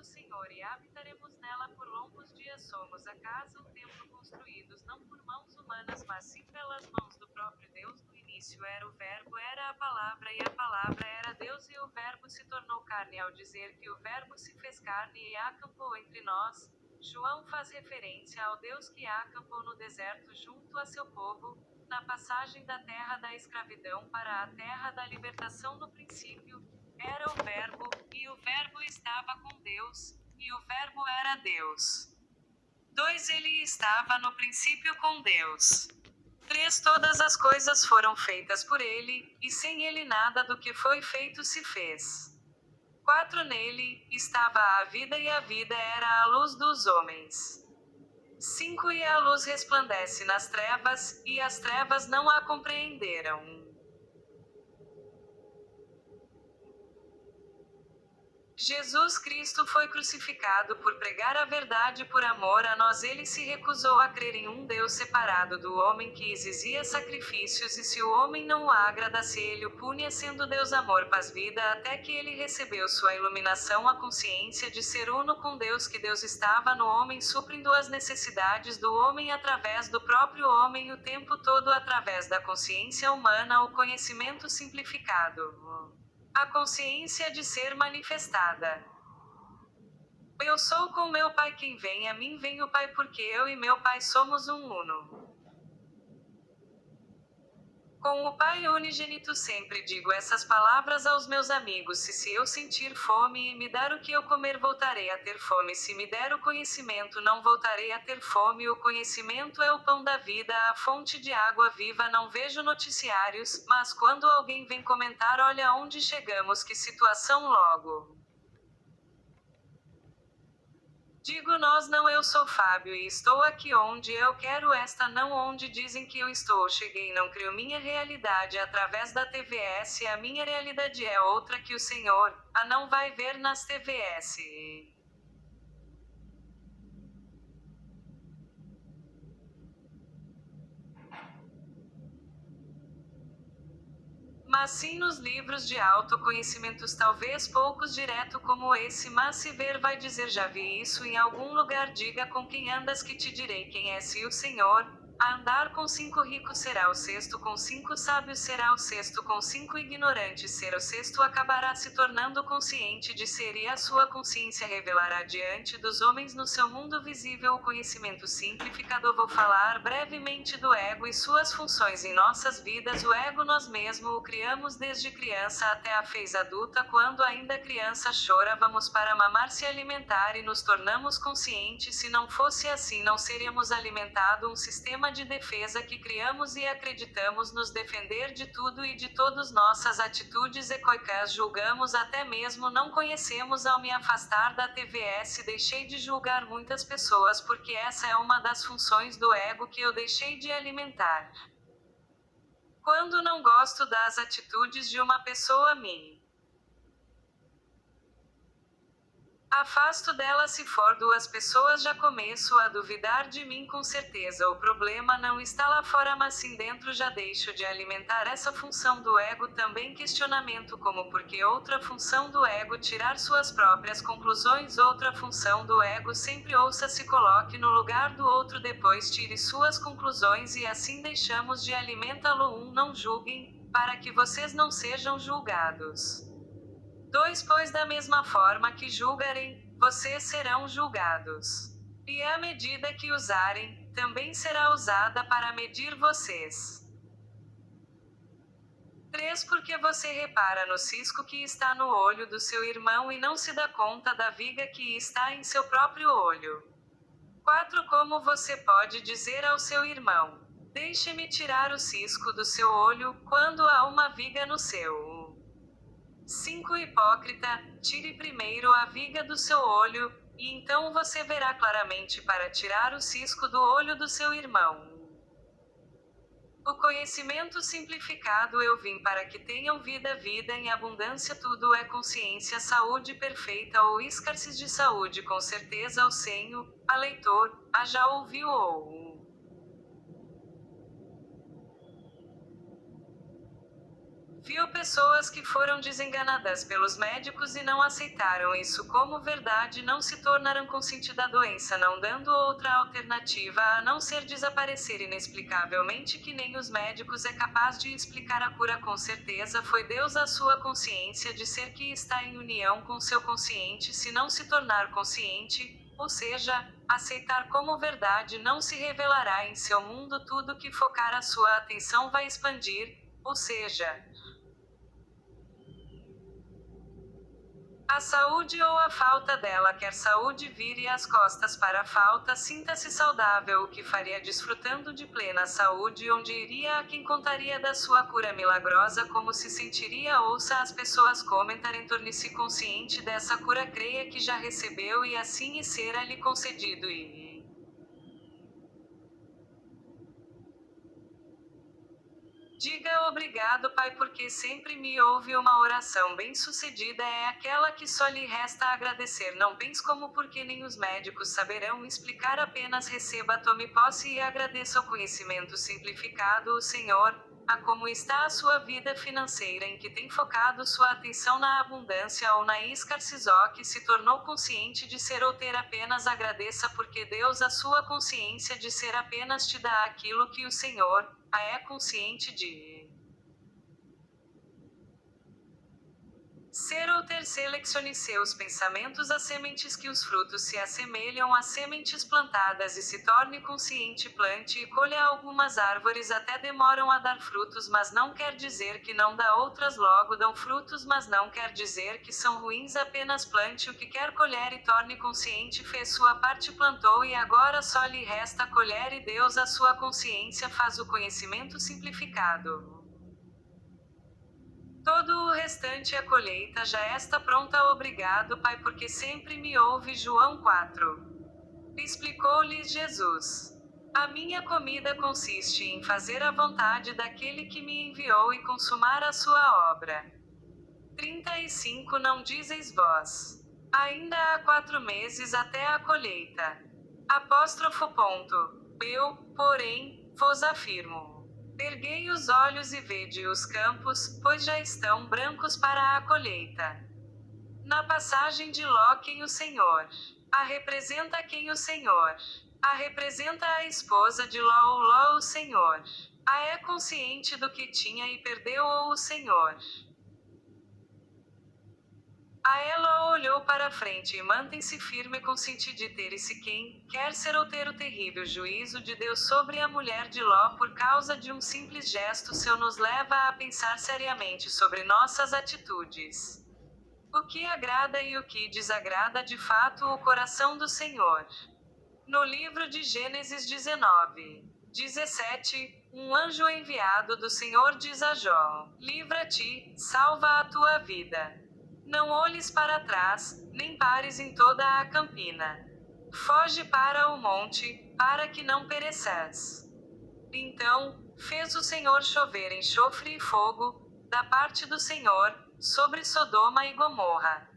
do Senhor e habitaremos nela por longos dias. Somos a casa, o templo construídos não por mãos humanas, mas sim pelas mãos do próprio Deus. No início era o Verbo, era a palavra, e a palavra era Deus, e o Verbo se tornou carne. Ao dizer que o Verbo se fez carne e acampou entre nós, João faz referência ao Deus que acampou no deserto junto a seu povo, na passagem da terra da escravidão para a terra da libertação. No princípio era o Verbo, e o Verbo estava com Deus, e o Verbo era Deus. 2 Ele estava no princípio com Deus. 3 Todas as coisas foram feitas por ele, e sem ele nada do que foi feito se fez. 4 Nele estava a vida, e a vida era a luz dos homens. 5 E a luz resplandece nas trevas, e as trevas não a compreenderam. Jesus Cristo foi crucificado por pregar a verdade por amor a nós. Ele se recusou a crer em um Deus separado do homem que exigia sacrifícios, e se o homem não o agradasse, ele o punha. Sendo Deus amor, paz, vida, até que ele recebeu sua iluminação, a consciência de ser uno com Deus, que Deus estava no homem, suprindo as necessidades do homem através do próprio homem o tempo todo, através da consciência humana, o conhecimento simplificado. A consciência de ser manifestada. Eu sou com meu Pai, quem vem a mim vem o Pai, porque eu e meu Pai somos um uno. Com o Pai unigênito sempre digo essas palavras aos meus amigos: se eu sentir fome e me dar o que eu comer, voltarei a ter fome. Se me der o conhecimento, não voltarei a ter fome. O conhecimento é o pão da vida, a fonte de água viva. Não vejo noticiários, mas quando alguém vem comentar: olha onde chegamos, que situação, logo digo: nós não, eu sou Fábio e estou aqui onde eu quero, esta não onde dizem que eu estou. Cheguei, não crio minha realidade através da TVS, a minha realidade é outra que o Senhor a não vai ver nas TVS. Mas sim nos livros de autoconhecimentos, talvez poucos direto como esse, mas se ver vai dizer: já vi isso em algum lugar. Diga com quem andas que te direi quem é. Se o Senhor a andar com 5 ricos será o sexto, com 5 sábios será o sexto, com 5 ignorantes será o sexto. Acabará se tornando consciente de ser, e a sua consciência revelará diante dos homens no seu mundo visível o conhecimento simplificado. Vou falar brevemente do ego e suas funções em nossas vidas. O ego nós mesmos o criamos desde criança até a fez adulta. Quando ainda criança chorávamos para mamar, se alimentar e nos tornamos conscientes. Se não fosse assim, não seríamos alimentados. Um sistema de defesa que criamos e acreditamos nos defender de tudo e de todas nossas atitudes egoicas. Julgamos até mesmo não conhecemos. Ao me afastar da TVS, deixei de julgar muitas pessoas, porque essa é uma das funções do ego que eu deixei de alimentar. Quando não gosto das atitudes de uma pessoa, me afasto dela. Se for 2 pessoas, já começo a duvidar de mim. Com certeza o problema não está lá fora, mas sim dentro. Já deixo de alimentar essa função do ego. Também questionamento como porque outra função do ego tirar suas próprias conclusões. Outra função do ego sempre ouça, se coloque no lugar do outro, depois tire suas conclusões, e assim deixamos de alimentá-lo. Não julguem, para que vocês não sejam julgados. 2 Pois da mesma forma que julgarem, vocês serão julgados. E a medida que usarem, também será usada para medir vocês. 3 Porque você repara no cisco que está no olho do seu irmão e não se dá conta da viga que está em seu próprio olho. 4 Como você pode dizer ao seu irmão: deixe-me tirar o cisco do seu olho, quando há uma viga no seu? 5 Hipócrita, tire primeiro a viga do seu olho, e então você verá claramente para tirar o cisco do olho do seu irmão. O conhecimento simplificado: eu vim para que tenham vida, vida em abundância. Tudo é consciência, saúde perfeita ou escassez de saúde. Com certeza o Senhor, a leitor, a já ouviu ou Viu pessoas que foram desenganadas pelos médicos e não aceitaram isso como verdade, não se tornaram conscientes da doença, não dando outra alternativa a não ser desaparecer inexplicavelmente, que nem os médicos é capaz de explicar a cura. Com certeza foi Deus a sua consciência de ser que está em união com seu consciente, se não se tornar consciente, ou seja, aceitar como verdade, não se revelará em seu mundo. Tudo que focar a sua atenção vai expandir, ou seja, a saúde ou a falta dela. Quer saúde, vire as costas para a falta, sinta-se saudável, o que faria desfrutando de plena saúde, onde iria a quem contaria da sua cura milagrosa, como se sentiria, ouça as pessoas comentarem, torne-se consciente dessa cura, creia que já recebeu e assim será lhe concedido e diga obrigado, Pai, porque sempre me ouve. Uma oração bem-sucedida é aquela que só lhe resta agradecer. Não pense como porque nem os médicos saberão explicar, apenas receba, tome posse e agradeça o conhecimento simplificado. O Senhor, a como está a sua vida financeira, em que tem focado sua atenção, na abundância ou na escassez, que se tornou consciente de ser ou ter, apenas agradeça, porque Deus a sua consciência de ser apenas te dá aquilo que o Senhor a é consciente de ser ou ter. Selecione seus pensamentos as sementes, que os frutos se assemelham às sementes plantadas, e se torne consciente. Plante e colha. Algumas árvores até demoram a dar frutos, mas não quer dizer que não dá. Outras logo dão frutos, mas não quer dizer que são ruins. Apenas plante o que quer colher e torne consciente. Fez sua parte, plantou, e agora só lhe resta colher, e Deus a sua consciência faz o conhecimento simplificado. Todo o restante, a colheita já está pronta. Obrigado, Pai, porque sempre me ouve. João 4. Explicou-lhes Jesus: a minha comida consiste em fazer a vontade daquele que me enviou e consumar a sua obra. 35. Não dizeis vós: ainda há 4 meses até a colheita. Apóstrofo ponto. Eu, porém, vos afirmo: erguei os olhos e vede os campos, pois já estão brancos para a colheita. Na passagem de Ló, quem o Senhor a representa? Quem o Senhor a representa? A esposa de Ló, ou Ló o Senhor a é consciente do que tinha e perdeu, ou o Senhor a ela olhou para a frente e mantém-se firme, consciente de ter, e se quem quer ser ou ter o terrível juízo de Deus sobre a mulher de Ló por causa de um simples gesto seu, nos leva a pensar seriamente sobre nossas atitudes. O que agrada e o que desagrada de fato o coração do Senhor. No livro de Gênesis 19:17, um anjo enviado do Senhor diz a Jó: livra-te, salva a tua vida. Não olhes para trás, nem pares em toda a campina. Foge para o monte, para que não pereças. Então, fez o Senhor chover enxofre e fogo, da parte do Senhor, sobre Sodoma e Gomorra.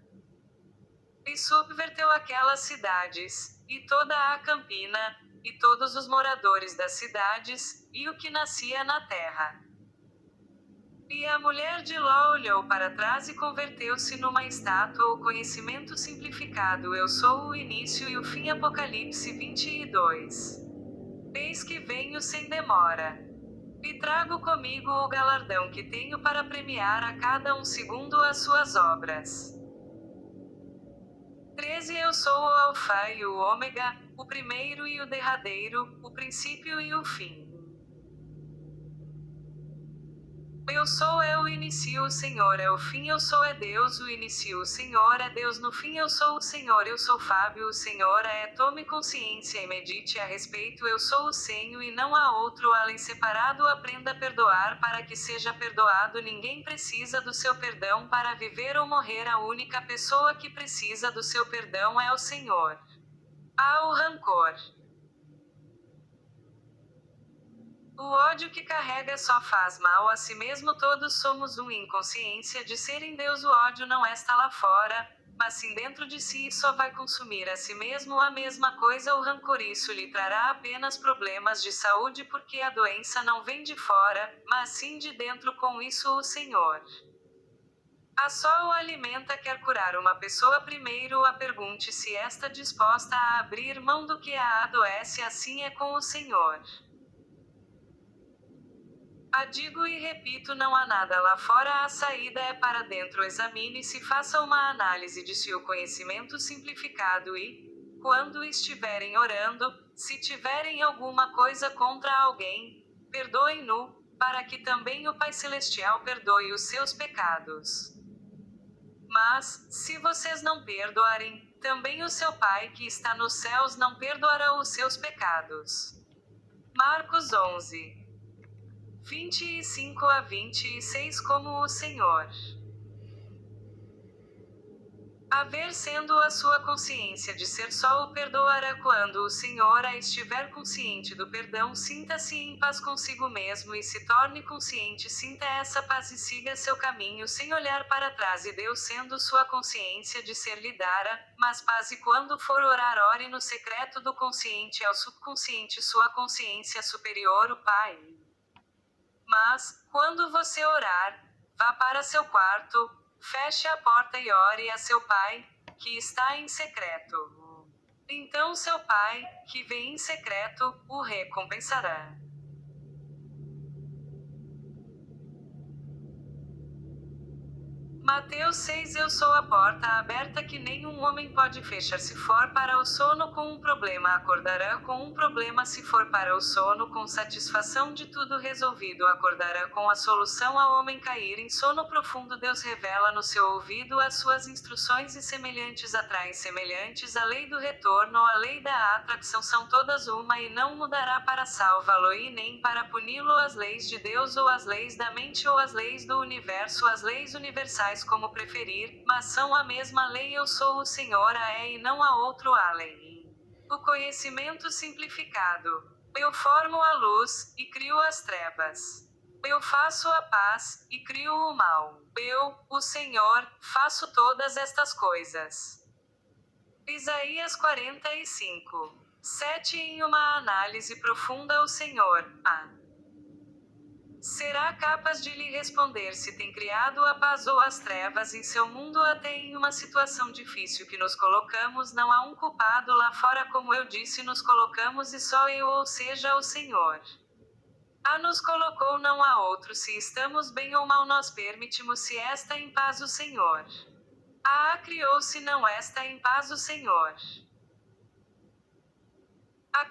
E subverteu aquelas cidades, e toda a campina, e todos os moradores das cidades, e o que nascia na terra. E a mulher de Ló olhou para trás e converteu-se numa estátua. O conhecimento simplificado. Eu sou o início e o fim. Apocalipse 22. Eis que venho sem demora. E trago comigo o galardão que tenho para premiar a cada um segundo as suas obras. 13. Eu sou o Alfa e o Ômega, o primeiro e o derradeiro, o princípio e o fim. Eu sou é o início, o Senhor é o fim. Eu sou é Deus, o início, o Senhor é Deus no fim. Eu sou o Senhor, eu sou Fábio, o Senhor é. Tome consciência e medite a respeito. Eu sou o Senhor e não há outro além. Separado, aprenda a perdoar para que seja perdoado. Ninguém precisa do seu perdão para viver ou morrer. A única pessoa que precisa do seu perdão é o Senhor. Há o rancor. O ódio que carrega só faz mal a si mesmo. Todos somos um inconsciência de ser em Deus. O ódio não está lá fora, Mas sim dentro de si só vai consumir a si mesmo a mesma coisa. O rancor, isso lhe trará apenas problemas de saúde, porque a doença não vem de fora, mas sim de dentro. Com isso o Senhor a só o alimenta. Quer curar uma pessoa, primeiro a pergunte se está disposta a abrir mão do que a adoece. Assim é com o Senhor. Digo e repito, não há nada lá fora, a saída é para dentro. Examine-se, faça uma análise de seu conhecimento simplificado e, quando estiverem orando, se tiverem alguma coisa contra alguém, perdoem-no, para que também o Pai Celestial perdoe os seus pecados. Mas, se vocês não perdoarem, também o seu Pai que está nos céus não perdoará os seus pecados. Marcos 11. 25 a 26. Como o Senhor haver sendo a sua consciência de ser só o perdoará. Quando o Senhor a estiver consciente do perdão, sinta-se em paz consigo mesmo e se torne consciente. Sinta essa paz e siga seu caminho sem olhar para trás. E Deus sendo sua consciência de ser lhe dará mas paz. E quando for orar, ore no secreto do consciente ao subconsciente, sua consciência superior, o Pai. Mas, quando você orar, vá para seu quarto, feche a porta e ore a seu Pai, que está em secreto. Então seu Pai, que vê em secreto, o recompensará. Mateus 6. Eu sou a porta aberta que nenhum homem pode fechar. Se for para o sono com um problema, acordará com um problema. Se for para o sono com satisfação de tudo resolvido, acordará com a solução. Ao homem cair em sono profundo, Deus revela no seu ouvido as suas instruções, e semelhantes atraem semelhantes. A lei do retorno ou a lei da atração são todas uma, e não mudará para salvá-lo e nem para puni-lo. As leis de Deus ou as leis da mente ou as leis do universo, as leis universais, como preferir, mas são a mesma lei. Eu sou o Senhor, e não há outro além. O conhecimento simplificado. Eu formo a luz, e crio as trevas. Eu faço a paz, e crio o mal. Eu, o Senhor, faço todas estas coisas. Isaías 45. 7. Em uma análise profunda, o Senhor será capaz de lhe responder se tem criado a paz ou as trevas em seu mundo. Até em uma situação difícil que nos colocamos, não há um culpado lá fora. Como eu disse, nos colocamos, e só eu, ou seja, o Senhor nos colocou. Não há outro. Se estamos bem ou mal, nós permitimos. Se está em paz o Senhor criou. Se não está em paz o Senhor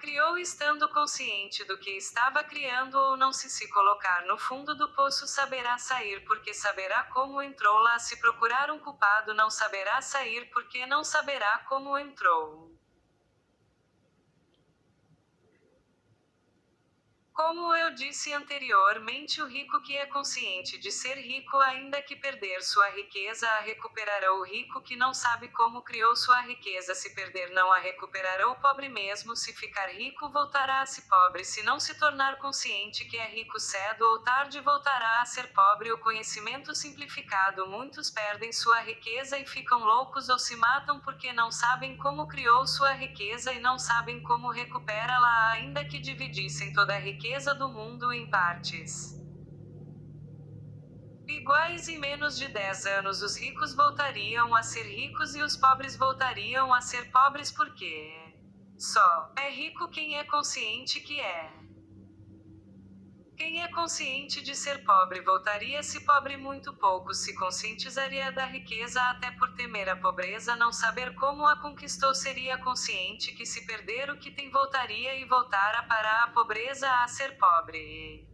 criou estando consciente do que estava criando. Ou não, se colocar no fundo do poço, saberá sair, porque saberá como entrou lá. Se procurar um culpado, não saberá sair, porque não saberá como entrou. Como eu disse anteriormente, o rico que é consciente de ser rico, ainda que perder sua riqueza, a recuperará. O rico que não sabe como criou sua riqueza, se perder, não a recuperará. O pobre, mesmo se ficar rico, voltará a ser pobre. Se não se tornar consciente que é rico, cedo ou tarde voltará a ser pobre. O conhecimento simplificado. Muitos perdem sua riqueza e ficam loucos ou se matam porque não sabem como criou sua riqueza e não sabem como recuperá-la. Ainda que dividissem toda a riqueza do mundo em partes iguais, em menos de 10 anos os ricos voltariam a ser ricos e os pobres voltariam a ser pobres, porque só é rico quem é consciente que é. Quem é consciente de ser pobre voltaria-se pobre. Muito pouco se conscientizaria da riqueza, até por temer a pobreza, não saber como a conquistou. Seria consciente que se perder o que tem, voltaria e voltara para a pobreza, a ser pobre.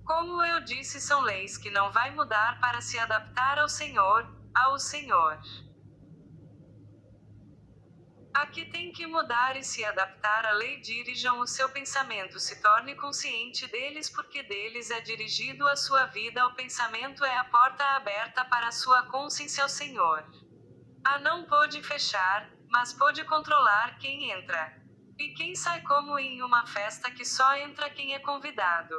Como eu disse, são leis que não vai mudar para se adaptar ao Senhor. Aqui tem que mudar e se adaptar à lei. Dirijam o seu pensamento, se torne consciente deles, porque deles é dirigido a sua vida. O pensamento é a porta aberta para a sua consciência ao Senhor. Não pode fechar, mas pode controlar quem entra e quem sai, como em uma festa que só entra quem é convidado.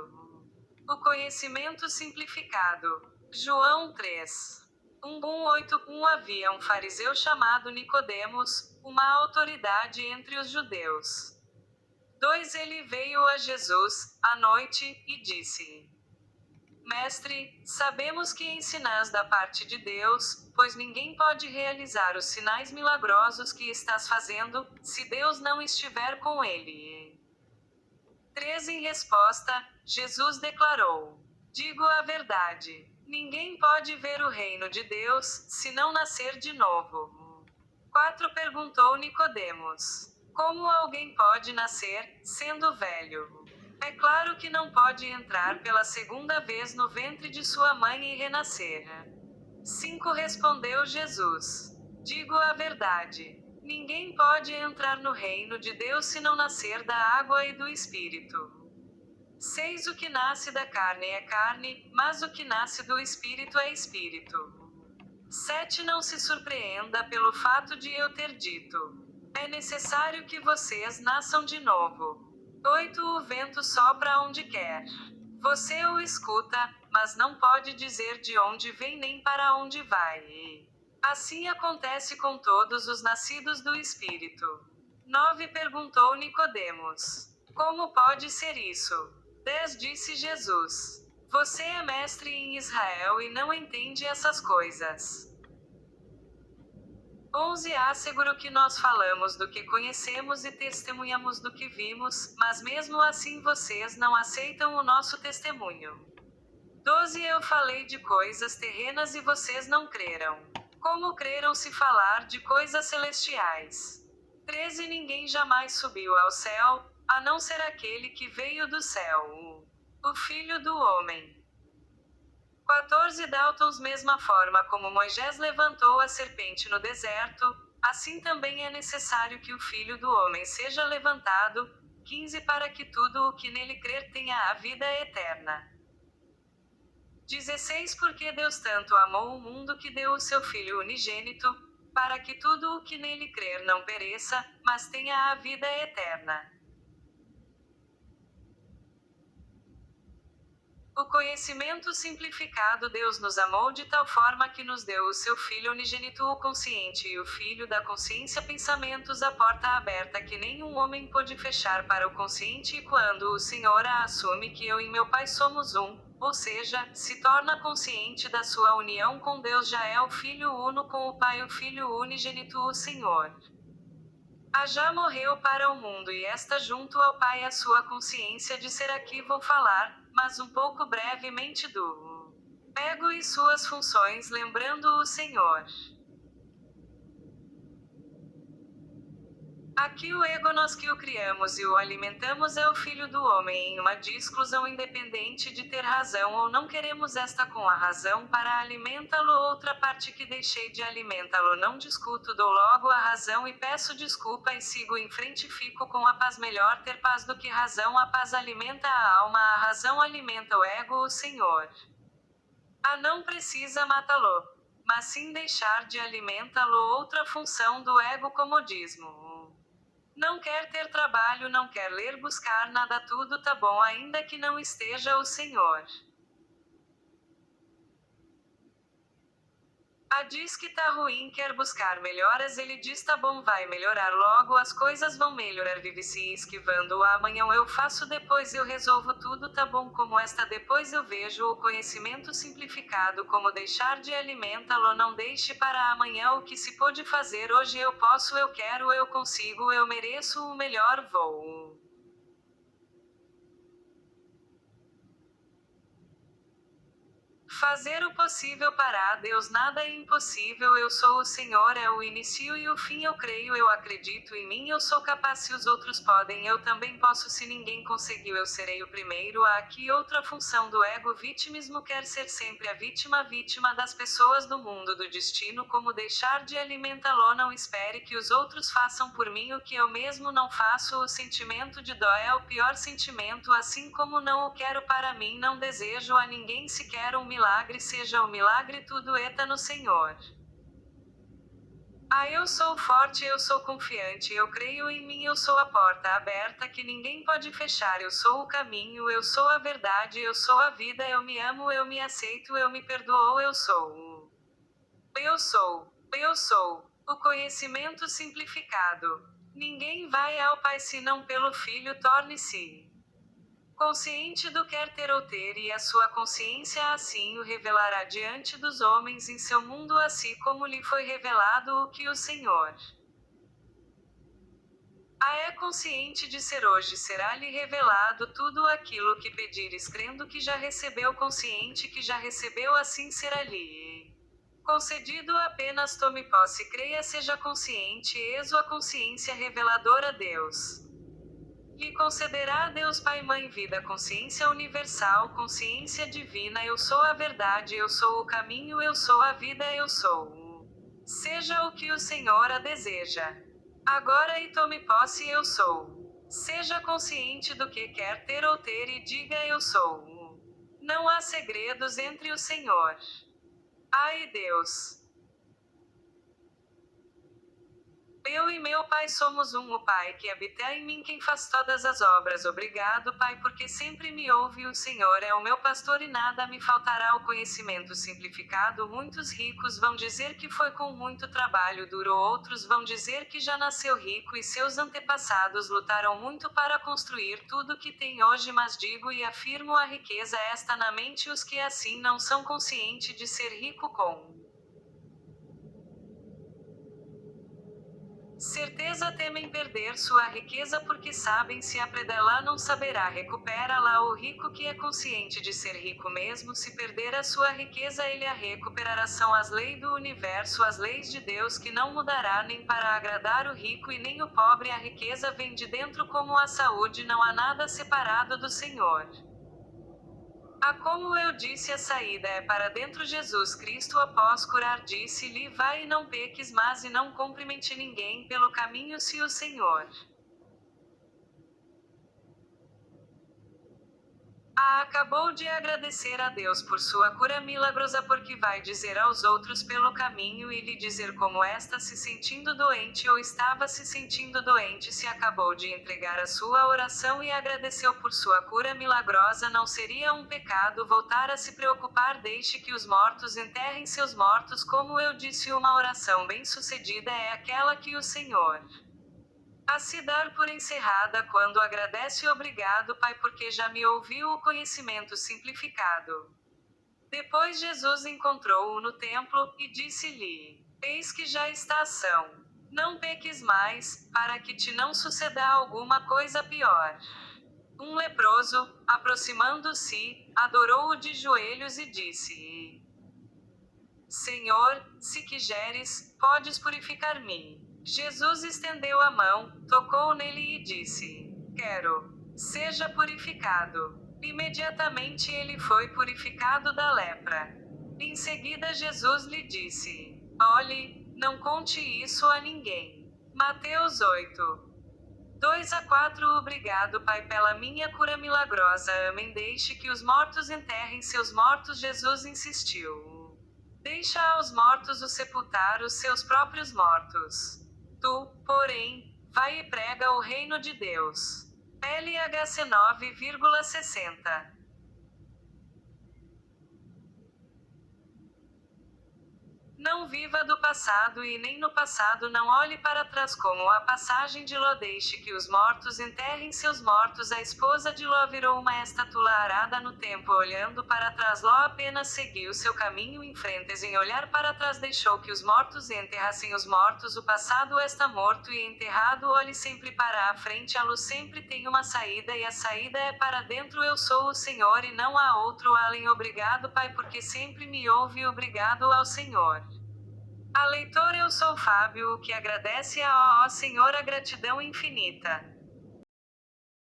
O conhecimento simplificado. João 3. 1:81 Havia um fariseu chamado Nicodemos, uma autoridade entre os judeus. 2 Ele veio a Jesus, à noite, e disse: Mestre, sabemos que ensinas da parte de Deus, pois ninguém pode realizar os sinais milagrosos que estás fazendo, se Deus não estiver com ele. 3 Em resposta, Jesus declarou: Digo a verdade. Ninguém pode ver o reino de Deus, se não nascer de novo. 4 Perguntou Nicodemos: Como alguém pode nascer, sendo velho? É claro que não pode entrar pela segunda vez no ventre de sua mãe e renascer. 5 Respondeu Jesus: Digo a verdade. Ninguém pode entrar no reino de Deus se não nascer da água e do Espírito. 6 O que nasce da carne é carne, mas o que nasce do Espírito é Espírito. 7 Não se surpreenda pelo fato de eu ter dito: É necessário que vocês nasçam de novo. 8 O vento sopra onde quer. Você o escuta, mas não pode dizer de onde vem nem para onde vai. Assim acontece com todos os nascidos do Espírito. 9 Perguntou Nicodemos: Como pode ser isso? 10 Disse Jesus: Você é mestre em Israel e não entende essas coisas. 11 Asseguro que nós falamos do que conhecemos e testemunhamos do que vimos, mas mesmo assim vocês não aceitam o nosso testemunho. 12 Eu falei de coisas terrenas e vocês não creram. Como creram se falar de coisas celestiais? 13 Ninguém jamais subiu ao céu, a não ser aquele que veio do céu, o Filho do Homem. 14 Daltons Mesma forma como Moisés levantou a serpente no deserto, assim também é necessário que o Filho do Homem seja levantado. 15 Para que tudo o que nele crer tenha a vida eterna. 16 Porque Deus tanto amou o mundo que deu o seu Filho unigênito, para que tudo o que nele crer não pereça, mas tenha a vida eterna. O conhecimento simplificado Deus nos amou de tal forma que nos deu o seu Filho unigênito o consciente e o Filho da consciência pensamentos a porta aberta que nenhum homem pôde fechar para o consciente e quando o Senhor assume que eu e meu Pai somos um, ou seja, se torna consciente da sua união com Deus já é o Filho uno com o Pai o Filho unigênito o Senhor. Já morreu para o mundo e está junto ao Pai a sua consciência de ser aqui vou falar, mas um pouco brevemente do ego e suas funções lembrando o Senhor. Aqui o ego nós que o criamos e o alimentamos é o Filho do Homem em uma disclusão independente de ter razão ou não queremos esta com a razão para alimentá-lo outra parte que deixei de alimentá-lo não discuto dou logo a razão e peço desculpa e sigo em frente fico com a paz melhor ter paz do que razão a paz alimenta a alma a razão alimenta o ego o Senhor. Não precisa matá-lo, mas sim deixar de alimentá-lo outra função do ego comodismo. Não quer ter trabalho, não quer ler, buscar nada, tudo tá bom, ainda que não esteja o Senhor. Diz que tá ruim, quer buscar melhoras, ele diz tá bom, vai melhorar logo, as coisas vão melhorar, vive se esquivando, amanhã eu faço, depois eu resolvo, tudo tá bom como esta, depois eu vejo o conhecimento simplificado como deixar de alimentá-lo, não deixe para amanhã o que se pode fazer hoje, eu posso, eu quero, eu consigo, eu mereço o melhor voo. Fazer o possível para Deus nada é impossível eu sou o Senhor é o início e o fim eu creio eu acredito em mim eu sou capaz se os outros podem eu também posso se ninguém conseguiu eu serei o primeiro aqui outra função do ego vitimismo quer ser sempre a vítima das pessoas do mundo do destino como deixar de alimentá-lo não espere que os outros façam por mim o que eu mesmo não faço o sentimento de dó é o pior sentimento assim como não o quero para mim não desejo a ninguém sequer um milagre seja o milagre tudo está no Senhor. Eu sou forte, eu sou confiante, eu creio em mim, eu sou a porta aberta que ninguém pode fechar, eu sou o caminho, eu sou a verdade, eu sou a vida, eu me amo, eu me aceito, eu me perdoo, eu sou. Eu sou. O conhecimento simplificado. Ninguém vai ao Pai senão pelo Filho torne-se consciente do quer ter ou ter e a sua consciência assim o revelará diante dos homens em seu mundo assim como lhe foi revelado o que o Senhor é consciente de ser hoje será-lhe revelado tudo aquilo que pedires crendo que já recebeu consciente que já recebeu assim será-lhe concedido apenas tome posse creia seja consciente exo a consciência reveladora a Deus. Lhe concederá a Deus Pai Mãe vida consciência universal consciência divina eu sou a verdade eu sou o caminho eu sou a vida eu sou. Seja o que o Senhor a deseja. Agora e tome posse eu sou. Seja consciente do que quer ter ou ter e diga eu sou. Não há segredos entre o Senhor. Ai Deus. Eu e meu Pai somos um, o Pai que habita em mim quem faz todas as obras. Obrigado, Pai, porque sempre me ouve. O Senhor é o meu pastor e nada me faltará. O conhecimento simplificado. Muitos ricos vão dizer que foi com muito trabalho duro, outros vão dizer que já nasceu rico e seus antepassados lutaram muito para construir tudo que tem hoje. Mas digo e afirmo a riqueza está na mente. Os que assim não são conscientes de ser rico com certeza temem perder sua riqueza porque sabem se aprendê-la não saberá recupera-la. O rico que é consciente de ser rico mesmo se perder a sua riqueza ele a recuperará. São as leis do universo, as leis de Deus que não mudará nem para agradar o rico e nem o pobre. A riqueza vem de dentro como a saúde, não há nada separado do Senhor. Como eu disse a saída é para dentro. Jesus Cristo após curar disse-lhe vai e não peques mas e não cumprimente ninguém pelo caminho se o Senhor acabou de agradecer a Deus por sua cura milagrosa porque vai dizer aos outros pelo caminho e lhe dizer como está se sentindo doente ou estava se sentindo doente se acabou de entregar a sua oração e agradeceu por sua cura milagrosa não seria um pecado voltar a se preocupar deixe que os mortos enterrem seus mortos como eu disse uma oração bem-sucedida é aquela que o Senhor a se dar por encerrada quando agradece obrigado Pai porque já me ouviu o conhecimento simplificado. Depois Jesus encontrou-o no templo, e disse-lhe, eis que já está ação. Não peques mais, para que te não suceda alguma coisa pior. Um leproso, aproximando-se, adorou-o de joelhos e disse, Senhor, se quiseres, podes purificar-me. Jesus estendeu a mão, tocou nele e disse: Quero. Seja purificado. Imediatamente ele foi purificado da lepra. Em seguida Jesus lhe disse: Olhe, não conte isso a ninguém. Mateus 8. 2 a 4 Obrigado Pai pela minha cura milagrosa. Amém. Deixe que os mortos enterrem seus mortos. Jesus insistiu. Deixa aos mortos o sepultar os seus próprios mortos. Tu, porém, vai e prega o reino de Deus. LHC 9,60. Não viva do passado e nem no passado não olhe para trás como a passagem de Ló deixe que os mortos enterrem seus mortos a esposa de Ló virou uma estátua arada no tempo olhando para trás Ló apenas seguiu seu caminho em frente sem olhar para trás deixou que os mortos enterrassem os mortos o passado está morto e enterrado olhe sempre para a frente a luz sempre tem uma saída e a saída é para dentro eu sou o Senhor e não há outro além obrigado Pai porque sempre me ouve obrigado ao Senhor. A leitor eu sou Fábio, o que agradece a ó Senhor a gratidão infinita.